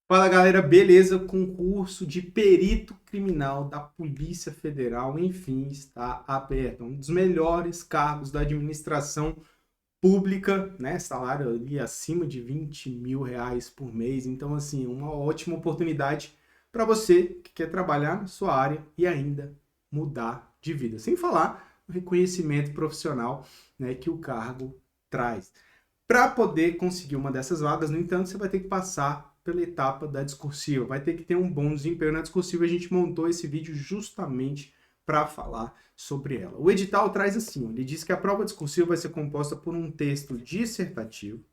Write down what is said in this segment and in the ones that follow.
Fala galera, beleza? Concurso de perito criminal da Polícia Federal, enfim, está aberto. Um dos melhores cargos da administração pública, né? Salário ali acima de R$ 20.000 por mês. Então, assim, uma ótima oportunidade para você que quer trabalhar na sua área e ainda mudar de vida. Sem falar no reconhecimento profissional, né, que o cargo traz. Para poder conseguir uma dessas vagas, no entanto, você vai ter que passar pela etapa da discursiva, vai ter que ter um bom desempenho na discursiva. A gente montou esse vídeo justamente para falar sobre ela. O edital traz assim, ele diz que a prova discursiva vai ser composta por um texto dissertativo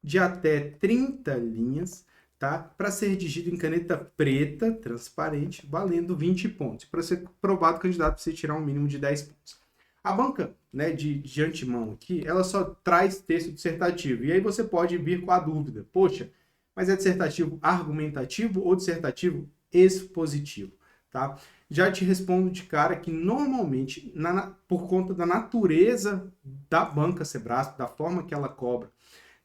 de até 30 linhas, tá? Para ser redigido em caneta preta, transparente, valendo 20 pontos. Para ser provado, o candidato precisa tirar um mínimo de 10 pontos. A banca, né, de antemão aqui, ela só traz texto dissertativo. E aí você pode vir com a dúvida: poxa, mas é dissertativo argumentativo ou dissertativo expositivo, tá? Já te respondo de cara que normalmente, por conta da natureza da banca Sebrasp, da forma que ela cobra,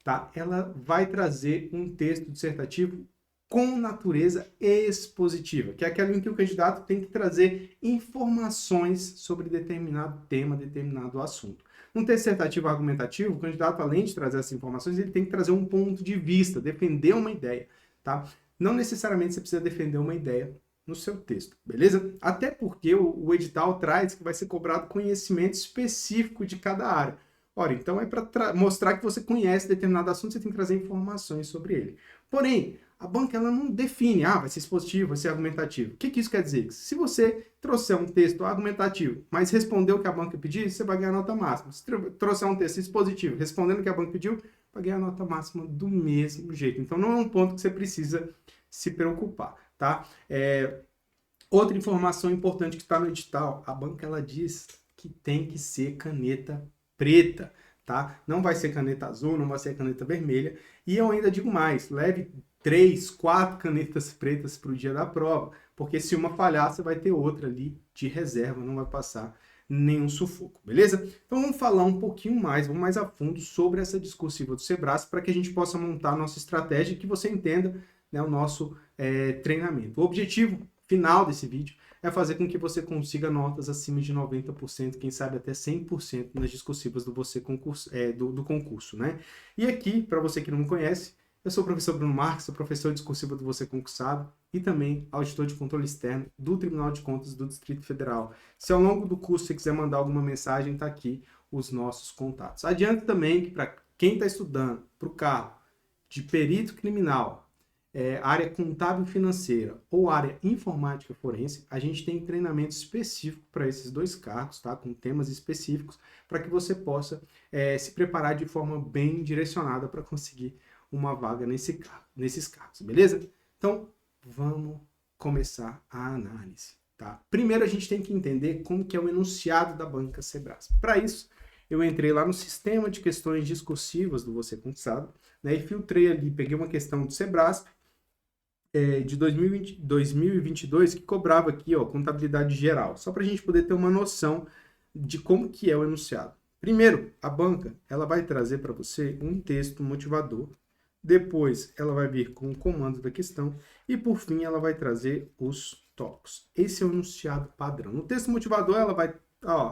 tá? Ela vai trazer um texto dissertativo com natureza expositiva, que é aquela em que o candidato tem que trazer informações sobre determinado tema, determinado assunto. No texto dissertativo argumentativo, o candidato, além de trazer essas informações, ele tem que trazer um ponto de vista, defender uma ideia, tá? Não necessariamente você precisa defender uma ideia no seu texto, beleza? Até porque o edital traz que vai ser cobrado conhecimento específico de cada área. Ora, então é para mostrar que você conhece determinado assunto, você tem que trazer informações sobre ele. Porém, a banca ela não define, vai ser expositivo, vai ser argumentativo. O que isso quer dizer? Se você trouxer um texto argumentativo, mas respondeu o que a banca pediu, você vai ganhar nota máxima. Se trouxer um texto expositivo, respondendo o que a banca pediu, vai ganhar nota máxima do mesmo jeito. Então não é um ponto que você precisa se preocupar, tá? Outra informação importante que está no edital, a banca ela diz que tem que ser caneta preta, tá? Não vai ser caneta azul, não vai ser caneta vermelha. E eu ainda digo mais, leve 3, 4 canetas pretas para o dia da prova, porque se uma falhar, você vai ter outra ali de reserva, não vai passar nenhum sufoco, beleza? Então vamos falar um pouquinho mais, vamos mais a fundo sobre essa discursiva do Sebrasp para que a gente possa montar a nossa estratégia e que você entenda, né, o nosso treinamento. O objetivo final desse vídeo é fazer com que você consiga notas acima de 90%, quem sabe até 100% nas discursivas do concurso, né? E aqui, para você que não me conhece, eu sou o professor Bruno Marques, sou professor discursivo do Você Concursado e também auditor de controle externo do Tribunal de Contas do Distrito Federal. Se ao longo do curso você quiser mandar alguma mensagem, está aqui os nossos contatos. Adianto também que para quem está estudando para o cargo de perito criminal, área contábil financeira ou área informática forense, a gente tem treinamento específico para esses dois cargos, tá? Com temas específicos, para que você possa se preparar de forma bem direcionada para conseguir uma vaga nesses cargos, beleza? Então, vamos começar a análise, tá? Primeiro, a gente tem que entender como que é o enunciado da banca Sebrasp. Para isso, eu entrei lá no sistema de questões discursivas do Você Concursado, né, e filtrei ali, peguei uma questão do Sebrasp, de 2022 que cobrava aqui, ó, contabilidade geral, só para a gente poder ter uma noção de como que é o enunciado. Primeiro, a banca ela vai trazer para você um texto motivador, depois ela vai vir com o comando da questão e por fim ela vai trazer os tópicos. Esse é o enunciado padrão. No texto motivador ela vai,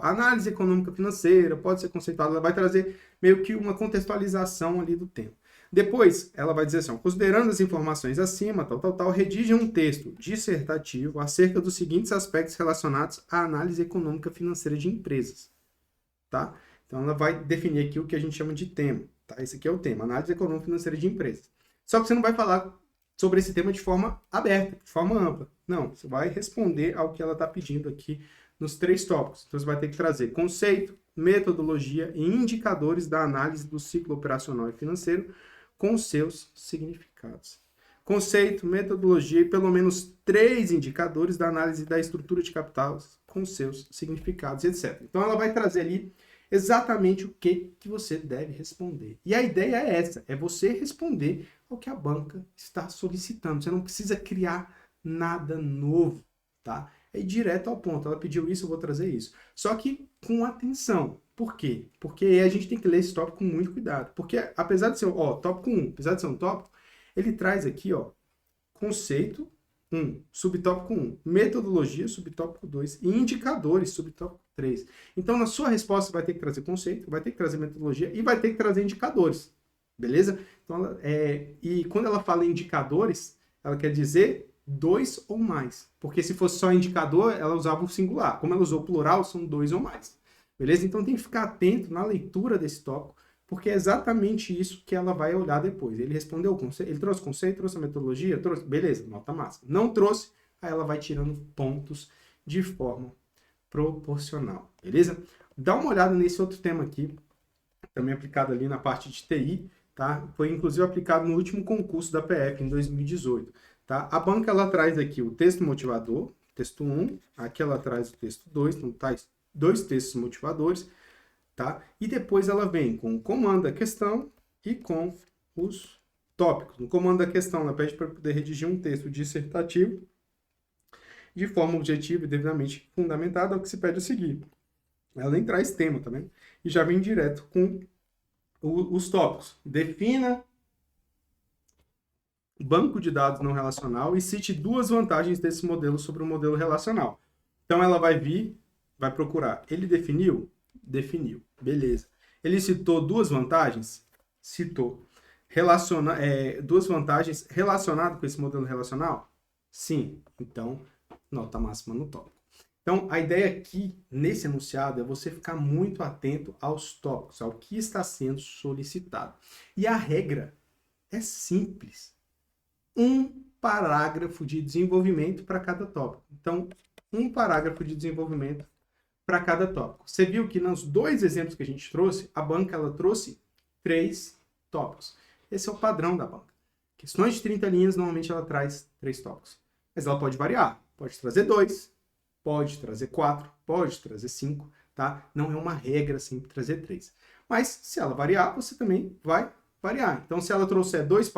análise econômica financeira, pode ser conceituada, ela vai trazer meio que uma contextualização ali do tema. Depois, ela vai dizer assim, considerando as informações acima, redige um texto dissertativo acerca dos seguintes aspectos relacionados à análise econômica financeira de empresas, tá? Então, ela vai definir aqui o que a gente chama de tema, tá? Esse aqui é o tema, análise econômica financeira de empresas. Só que você não vai falar sobre esse tema de forma aberta, de forma ampla. Não, você vai responder ao que ela está pedindo aqui nos 3 tópicos. Então, você vai ter que trazer conceito, metodologia e indicadores da análise do ciclo operacional e financeiro, com seus significados. Conceito, metodologia e pelo menos 3 indicadores da análise da estrutura de capital com seus significados, etc. Então, ela vai trazer ali exatamente o que você deve responder. E a ideia é essa, é você responder ao que a banca está solicitando. Você não precisa criar nada novo, tá? É direto ao ponto. Ela pediu isso, eu vou trazer isso. Só que com atenção. Por quê? Porque a gente tem que ler esse tópico com muito cuidado. Porque apesar de ser, tópico 1, apesar de ser um tópico, ele traz aqui, conceito 1, subtópico 1, metodologia, subtópico 2 e indicadores, subtópico 3. Então, na sua resposta, vai ter que trazer conceito, vai ter que trazer metodologia e vai ter que trazer indicadores, beleza? Então, e quando ela fala indicadores, ela quer dizer 2 ou mais, porque se fosse só indicador, ela usava o singular. Como ela usou o plural, são 2 ou mais, beleza? Então, tem que ficar atento na leitura desse tópico, porque é exatamente isso que ela vai olhar depois. Ele respondeu o conceito, ele trouxe conceito, trouxe a metodologia, trouxe, beleza, nota máxima. Não trouxe, aí ela vai tirando pontos de forma proporcional, beleza? Dá uma olhada nesse outro tema aqui, também aplicado ali na parte de TI, tá? Foi inclusive aplicado no último concurso da PF em 2018, tá? A banca ela traz aqui o texto motivador, texto 1, aqui ela traz o texto 2, então tá 2 textos motivadores, tá? E depois ela vem com o comando da questão e com os tópicos. No comando da questão, ela pede para poder redigir um texto dissertativo de forma objetiva e devidamente fundamentada, é o que se pede a seguir. Ela nem traz tema, tá vendo? E já vem direto com os tópicos. Defina banco de dados não relacional e cite 2 vantagens desse modelo sobre o modelo relacional. Então ela vai vir, vai procurar. Ele definiu? Definiu. Beleza. Ele citou 2 vantagens? Citou. 2 vantagens relacionadas com esse modelo relacional? Sim. Então, nota máxima no tópico. Então, a ideia aqui, nesse enunciado, é você ficar muito atento aos tópicos, ao que está sendo solicitado. E a regra é simples. Um parágrafo de desenvolvimento para cada tópico. Então, um parágrafo de desenvolvimento para cada tópico. Você viu que nos 2 exemplos que a gente trouxe, a banca ela trouxe 3 tópicos. Esse é o padrão da banca. Questões de 30 linhas, normalmente ela traz 3 tópicos. Mas ela pode variar. Pode trazer 2, pode trazer 4, pode trazer 5, tá? Não é uma regra sempre trazer 3. Mas se ela variar, você também vai variar. Então, se ela trouxer 2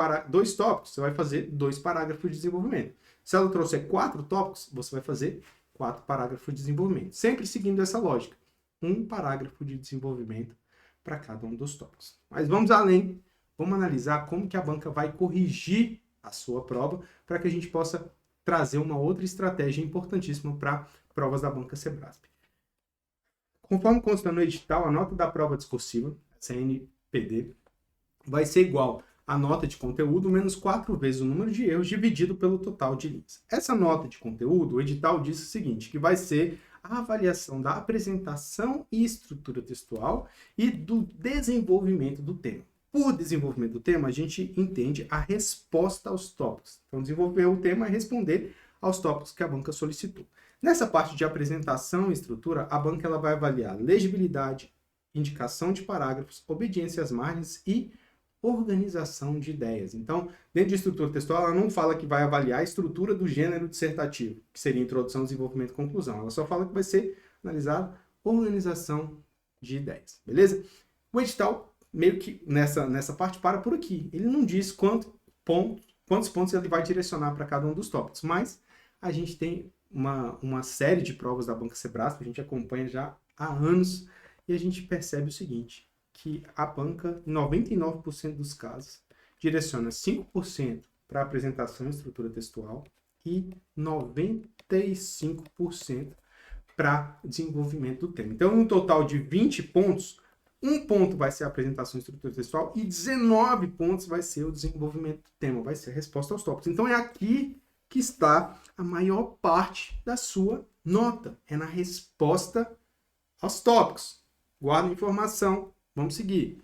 tópicos, você vai fazer 2 parágrafos de desenvolvimento. Se ela trouxer 4 tópicos, você vai fazer 4 parágrafos de desenvolvimento. Sempre seguindo essa lógica. Um parágrafo de desenvolvimento para cada um dos tópicos. Mas vamos além. Vamos analisar como que a banca vai corrigir a sua prova para que a gente possa trazer uma outra estratégia importantíssima para provas da banca Sebrasp. Conforme consta no edital, a nota da prova discursiva, CNPD, vai ser igual à nota de conteúdo menos 4 vezes o número de erros dividido pelo total de linhas. Essa nota de conteúdo, o edital diz o seguinte, que vai ser a avaliação da apresentação e estrutura textual e do desenvolvimento do tema. Por desenvolvimento do tema, a gente entende a resposta aos tópicos. Então, desenvolver o tema é responder aos tópicos que a banca solicitou. Nessa parte de apresentação e estrutura, a banca ela vai avaliar legibilidade, indicação de parágrafos, obediência às margens e organização de ideias. Então, dentro de estrutura textual, ela não fala que vai avaliar a estrutura do gênero dissertativo, que seria introdução, desenvolvimento e conclusão. Ela só fala que vai ser analisada organização de ideias. Beleza? O edital meio que nessa parte para por aqui. Ele não diz quantos pontos ele vai direcionar para cada um dos tópicos, mas a gente tem uma série de provas da banca Sebrasp, a gente acompanha já há anos, e a gente percebe o seguinte, que a banca, em 99% dos casos, direciona 5% para apresentação e estrutura textual e 95% para desenvolvimento do tema. Então, no total de 20 pontos, 1 ponto vai ser a apresentação e estrutura textual e 19 pontos vai ser o desenvolvimento do tema, vai ser a resposta aos tópicos. Então, é aqui que está a maior parte da sua nota, é na resposta aos tópicos. Guarda a informação, vamos seguir.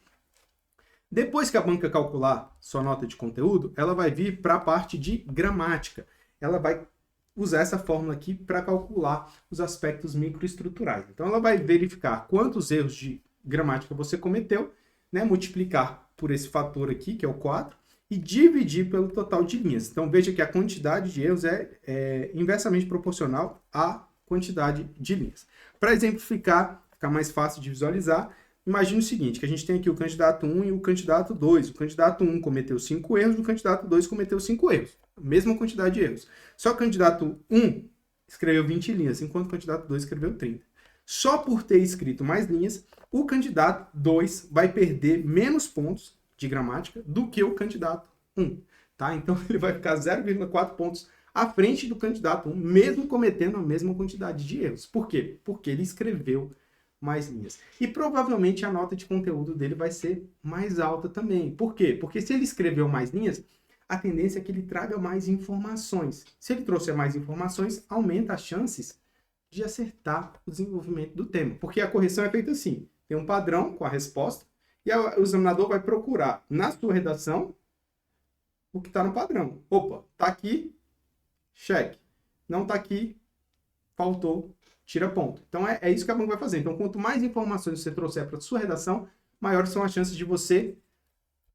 Depois que a banca calcular sua nota de conteúdo, ela vai vir para a parte de gramática. Ela vai usar essa fórmula aqui para calcular os aspectos microestruturais. Então, ela vai verificar quantos erros de gramática você cometeu, né? Multiplicar por esse fator aqui, que é o 4, e dividir pelo total de linhas. Então, veja que a quantidade de erros é inversamente proporcional à quantidade de linhas. Para exemplificar, ficar mais fácil de visualizar, imagine o seguinte, que a gente tem aqui o candidato 1 e o candidato 2. O candidato 1 cometeu 5 erros, o candidato 2 cometeu 5 erros. A mesma quantidade de erros. Só que o candidato 1 escreveu 20 linhas, enquanto o candidato 2 escreveu 30. Só por ter escrito mais linhas, o candidato 2 vai perder menos pontos de gramática do que o candidato 1. tá? Então ele vai ficar 0,4 pontos à frente do candidato 1, mesmo cometendo a mesma quantidade de erros. Por quê? Porque ele escreveu mais linhas. E provavelmente a nota de conteúdo dele vai ser mais alta também. Por quê? Porque se ele escreveu mais linhas, a tendência é que ele traga mais informações. Se ele trouxer mais informações, aumenta as chances de acertar o desenvolvimento do tema. Porque a correção é feita assim, tem um padrão com a resposta, e o examinador vai procurar na sua redação o que está no padrão. Opa, está aqui, cheque. Não está aqui, faltou, tira ponto. Então é isso que a banca vai fazer. Então quanto mais informações você trouxer para a sua redação, maiores são as chances de você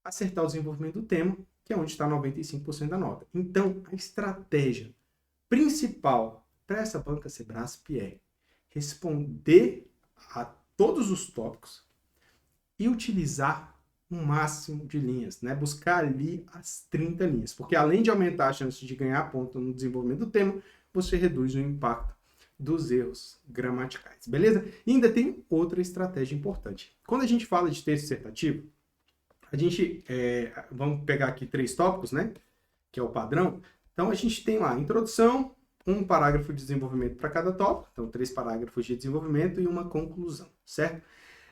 acertar o desenvolvimento do tema, que é onde está 95% da nota. Então a estratégia principal para essa banca Sebrasp é responder a todos os tópicos e utilizar um máximo de linhas, né? Buscar ali as 30 linhas, porque além de aumentar a chance de ganhar ponto no desenvolvimento do tema, você reduz o impacto dos erros gramaticais, beleza? E ainda tem outra estratégia importante. Quando a gente fala de texto dissertativo, a gente, vamos pegar aqui 3 tópicos, né? Que é o padrão. Então a gente tem lá introdução, um parágrafo de desenvolvimento para cada tópico, então 3 parágrafos de desenvolvimento e uma conclusão, certo?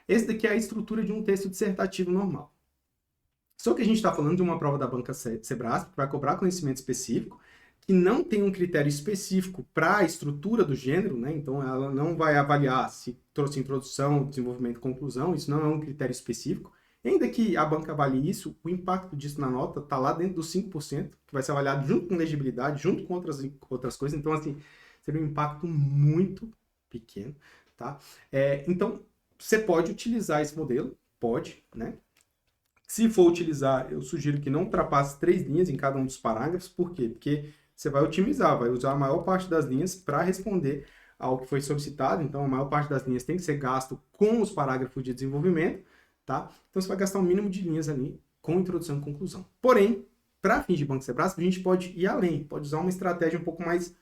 Esse daqui é a estrutura de um texto dissertativo normal. Só que a gente está falando de uma prova da banca Sebrasp, que vai cobrar conhecimento específico, que não tem um critério específico para a estrutura do gênero, né? Então ela não vai avaliar se trouxe introdução, desenvolvimento e conclusão, isso não é um critério específico. E ainda que a banca avalie isso, o impacto disso na nota está lá dentro dos 5%, que vai ser avaliado junto com legibilidade, junto com outras coisas. Então, assim, seria um impacto muito pequeno, tá? Então, você pode utilizar esse modelo, pode, né? Se for utilizar, eu sugiro que não ultrapasse 3 linhas em cada um dos parágrafos. Por quê? Porque você vai otimizar, vai usar a maior parte das linhas para responder ao que foi solicitado. Então, a maior parte das linhas tem que ser gasto com os parágrafos de desenvolvimento, tá? Então, você vai gastar um mínimo de linhas ali com introdução e conclusão. Porém, para fins de Banco Sebrasp, a gente pode ir além, pode usar uma estratégia um pouco mais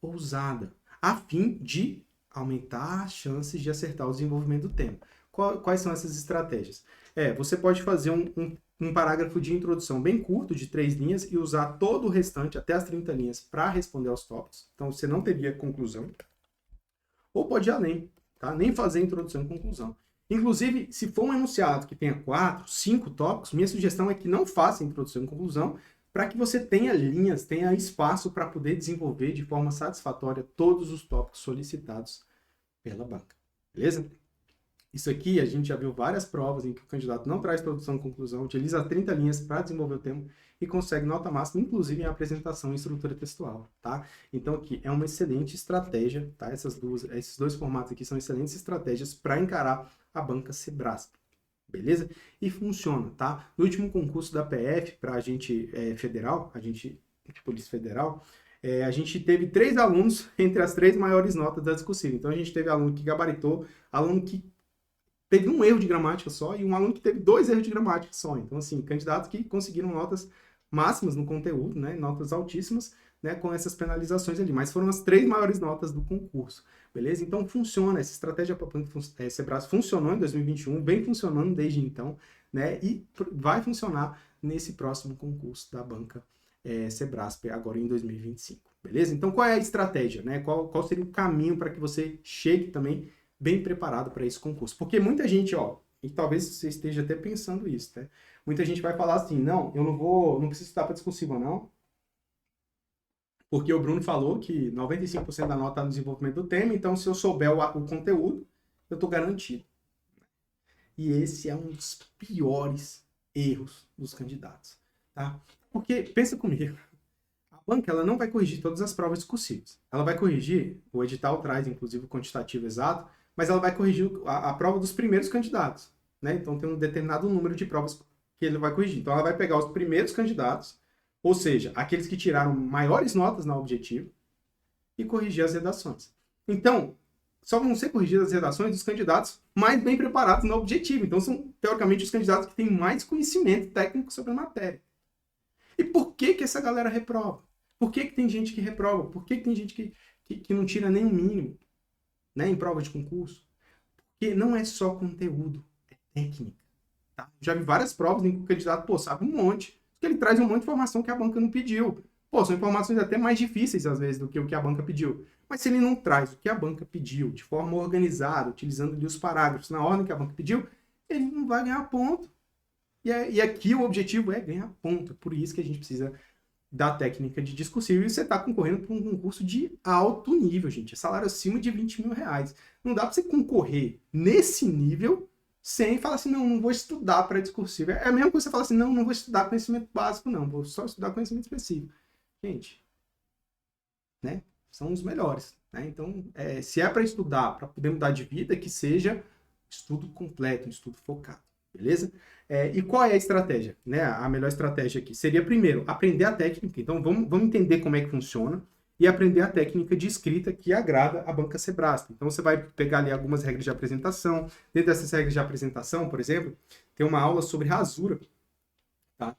ousada, a fim de aumentar as chances de acertar o desenvolvimento do tema. Quais são essas estratégias? Você pode fazer um parágrafo de introdução bem curto, de 3 linhas, e usar todo o restante, até as 30 linhas, para responder aos tópicos. Então, você não teria conclusão. Ou pode ir além, tá? Nem fazer introdução e conclusão. Inclusive, se for um enunciado que tenha 4, 5 tópicos, minha sugestão é que não faça introdução e conclusão, para que você tenha linhas, tenha espaço para poder desenvolver de forma satisfatória todos os tópicos solicitados pela banca. Beleza? Isso aqui a gente já viu várias provas em que o candidato não traz introdução e conclusão, utiliza 30 linhas para desenvolver o tema e consegue nota máxima, inclusive em apresentação e estrutura textual, tá? Então aqui é uma excelente estratégia, tá? Esses dois formatos aqui são excelentes estratégias para encarar a banca Sebrasp, beleza? E funciona, tá? No último concurso da PF para agente federal, agente de Polícia Federal, a gente teve 3 alunos entre as 3 maiores notas da discussão. Então a gente teve aluno que gabaritou, aluno que teve um erro de gramática só e um aluno que teve 2 erros de gramática só. Então, assim, candidatos que conseguiram notas máximas no conteúdo, né, notas altíssimas, né, com essas penalizações ali. Mas foram as 3 maiores notas do concurso, beleza? Então, funciona. Essa estratégia para o Sebrasp funcionou em 2021, vem funcionando desde então, né, e vai funcionar nesse próximo concurso da banca Sebrasp, agora em 2025, beleza? Então, qual é a estratégia, né? Qual seria o caminho para que você chegue também bem preparado para esse concurso? Porque muita gente, e talvez você esteja até pensando isso, né? Muita gente vai falar assim, não, eu não preciso estudar para discursiva, não, porque o Bruno falou que 95% da nota está no desenvolvimento do tema, então se eu souber o conteúdo, eu estou garantido. E esse é um dos piores erros dos candidatos, tá? Porque, pensa comigo, a banca ela não vai corrigir todas as provas discursivas. Ela vai corrigir, o edital traz inclusive o quantitativo exato, mas ela vai corrigir a prova dos primeiros candidatos, né? Então tem um determinado número de provas que ele vai corrigir. Então ela vai pegar os primeiros candidatos, ou seja, aqueles que tiraram maiores notas na objetivo, e corrigir as redações. Então, só vão ser corrigidas as redações dos candidatos mais bem preparados no objetivo. Então são, teoricamente, os candidatos que têm mais conhecimento técnico sobre a matéria. E por que essa galera reprova? Por que tem gente que reprova? Por que tem gente que não tira nem o mínimo, né, em prova de concurso? Porque não é só conteúdo, é técnica. Tá? Já vi várias provas em que o candidato sabe um monte, Porque ele traz um monte de informação que a banca não pediu. Pô, são informações até mais difíceis, às vezes, do que o que a banca pediu. Mas se ele não traz o que a banca pediu de forma organizada, utilizando ali os parágrafos na ordem que a banca pediu, ele não vai ganhar ponto. E aqui o objetivo é ganhar ponto. Por isso que a gente precisa da técnica de discursivo. E você está concorrendo para um concurso de alto nível, gente. É salário acima de 20 mil reais. Não dá para você concorrer nesse nível sem falar assim, não vou estudar para discursivo. É a mesma coisa que você falar assim, não vou estudar conhecimento básico, não. Vou só estudar conhecimento específico. Gente, né? São os melhores. Né? Então, se é para estudar, para poder mudar de vida, que seja estudo completo, um estudo focado. Beleza? E qual é a estratégia? Né? A melhor estratégia aqui seria, primeiro, aprender a técnica. Então, vamos entender como é que funciona e aprender a técnica de escrita que agrada a banca Sebrasp. Então, você vai pegar ali algumas regras de apresentação. Dentro dessas regras de apresentação, por exemplo, tem uma aula sobre rasura. Tá?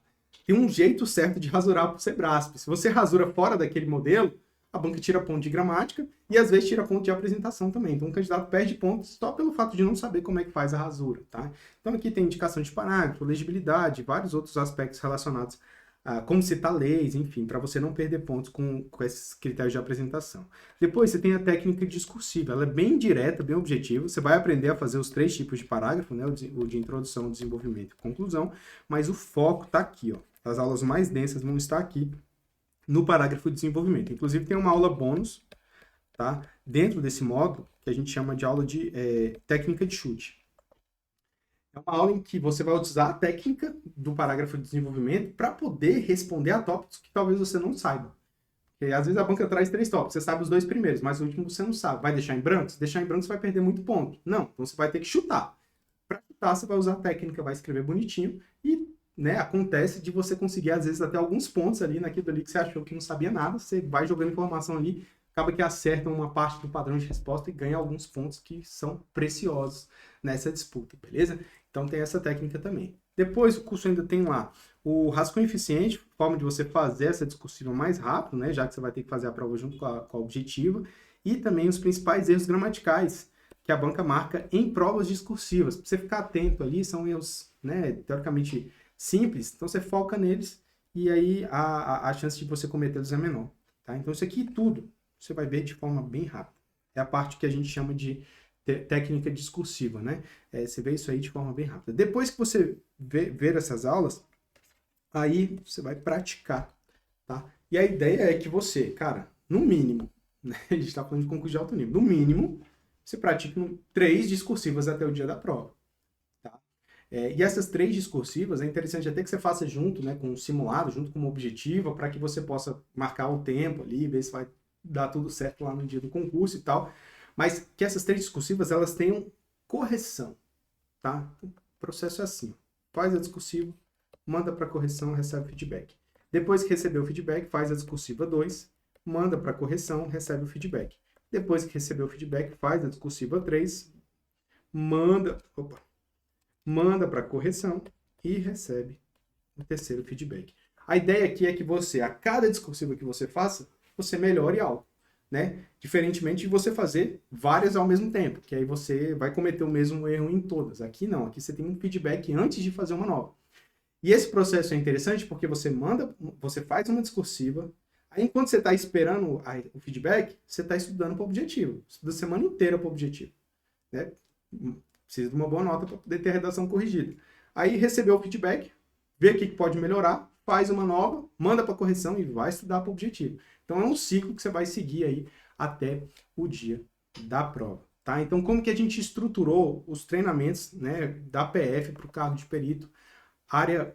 Tem um jeito certo de rasurar para o Sebrasp. Se você rasura fora daquele modelo, a banca tira ponto de gramática e às vezes tira ponto de apresentação também. Então o candidato perde pontos só pelo fato de não saber como é que faz a rasura, tá? Então aqui tem indicação de parágrafo, legibilidade, vários outros aspectos relacionados a como citar leis, enfim, para você não perder pontos com esses critérios de apresentação. Depois você tem a técnica discursiva, ela é bem direta, bem objetiva. Você vai aprender a fazer os 3 tipos de parágrafo, né? O de introdução, desenvolvimento e conclusão, mas o foco está aqui, ó. As aulas mais densas vão estar aqui no parágrafo de desenvolvimento. Inclusive, tem uma aula bônus, tá? Dentro desse módulo, que a gente chama de aula de técnica de chute. É uma aula em que você vai usar a técnica do parágrafo de desenvolvimento para poder responder a tópicos que talvez você não saiba. Porque, às vezes a banca traz 3 tópicos, você sabe os 2 primeiros, mas o último você não sabe. Vai deixar em branco? Se deixar em branco, você vai perder muito ponto. Não, então você vai ter que chutar. Para chutar, você vai usar a técnica, vai escrever bonitinho e acontece de você conseguir, às vezes, até alguns pontos ali naquilo ali que você achou que não sabia nada, você vai jogando informação ali, acaba que acerta uma parte do padrão de resposta e ganha alguns pontos que são preciosos nessa disputa, beleza? Então tem essa técnica também. Depois o curso ainda tem lá o rascunho eficiente, forma de você fazer essa discursiva mais rápido, né? Já que você vai ter que fazer a prova junto com a objetiva, e também os principais erros gramaticais que a banca marca em provas discursivas. Para você ficar atento ali, são erros, né, teoricamente simples, então você foca neles e aí a chance de você cometê-los é menor. Tá? Então isso aqui tudo você vai ver de forma bem rápida. É a parte que a gente chama de técnica discursiva, né? Você vê isso aí de forma bem rápida. Depois que você ver essas aulas, aí você vai praticar, tá? E a ideia é que você, cara, no mínimo, né? A gente está falando de concurso de alto nível, no mínimo, você pratique 3 discursivas até o dia da prova. E essas 3 discursivas, é interessante até que você faça junto, né, com um simulado, junto com uma objetiva, para que você possa marcar o tempo ali, ver se vai dar tudo certo lá no dia do concurso e tal. Mas que essas 3 discursivas, elas tenham correção, tá? O processo é assim, faz a discursiva, manda para correção, recebe feedback. Depois que receber o feedback, faz a discursiva 2, manda para correção, recebe o feedback. Depois que receber o feedback, faz a discursiva 3, manda para correção e recebe o terceiro feedback. A ideia aqui é que você, a cada discursiva que você faça, você melhore algo, né? Diferentemente de você fazer várias ao mesmo tempo, que aí você vai cometer o mesmo erro em todas. Aqui não, aqui você tem um feedback antes de fazer uma nova. E esse processo é interessante porque você faz uma discursiva, aí enquanto você está esperando o feedback, você está estudando para o objetivo. Estuda a semana inteira para o objetivo, né? Precisa de uma boa nota para poder ter a redação corrigida. Aí recebeu o feedback, vê o que pode melhorar, faz uma nova, manda para correção e vai estudar para o objetivo. Então é um ciclo que você vai seguir aí até o dia da prova. Tá? Então como que a gente estruturou os treinamentos, né, da PF para o cargo de perito, área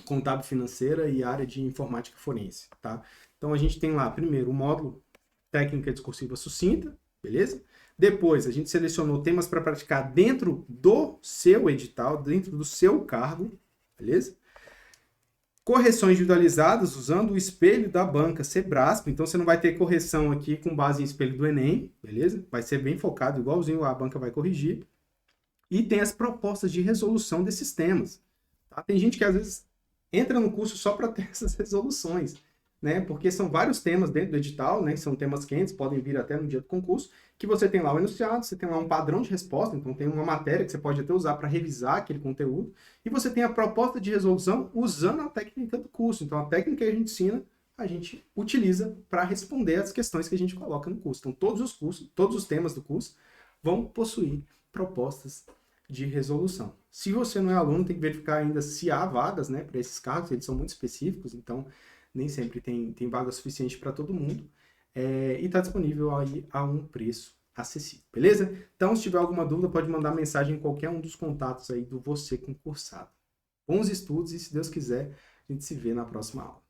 contábil financeira e área de informática forense. Tá? Então a gente tem lá primeiro o módulo técnica discursiva sucinta, beleza? Depois, a gente selecionou temas para praticar dentro do seu edital, dentro do seu cargo, beleza? Correções individualizadas usando o espelho da banca Sebrasp. Então, você não vai ter correção aqui com base em espelho do Enem, beleza? Vai ser bem focado, igualzinho a banca vai corrigir. E tem as propostas de resolução desses temas. Tá? Tem gente que, às vezes, entra no curso só para ter essas resoluções. né? Porque são vários temas dentro do edital, né? São temas quentes, podem vir até no dia do concurso, que você tem lá o enunciado, você tem lá um padrão de resposta, então tem uma matéria que você pode até usar para revisar aquele conteúdo, e você tem a proposta de resolução usando a técnica do curso. Então, a técnica que a gente ensina, a gente utiliza para responder as questões que a gente coloca no curso. Então, todos os cursos, todos os temas do curso vão possuir propostas de resolução. Se você não é aluno, tem que verificar ainda se há vagas, né, para esses cargos, eles são muito específicos, então nem sempre tem vaga suficiente para todo mundo, e está disponível aí a um preço acessível, beleza? Então, se tiver alguma dúvida, pode mandar mensagem em qualquer um dos contatos aí do Você Concursado. Bons estudos e, se Deus quiser, a gente se vê na próxima aula.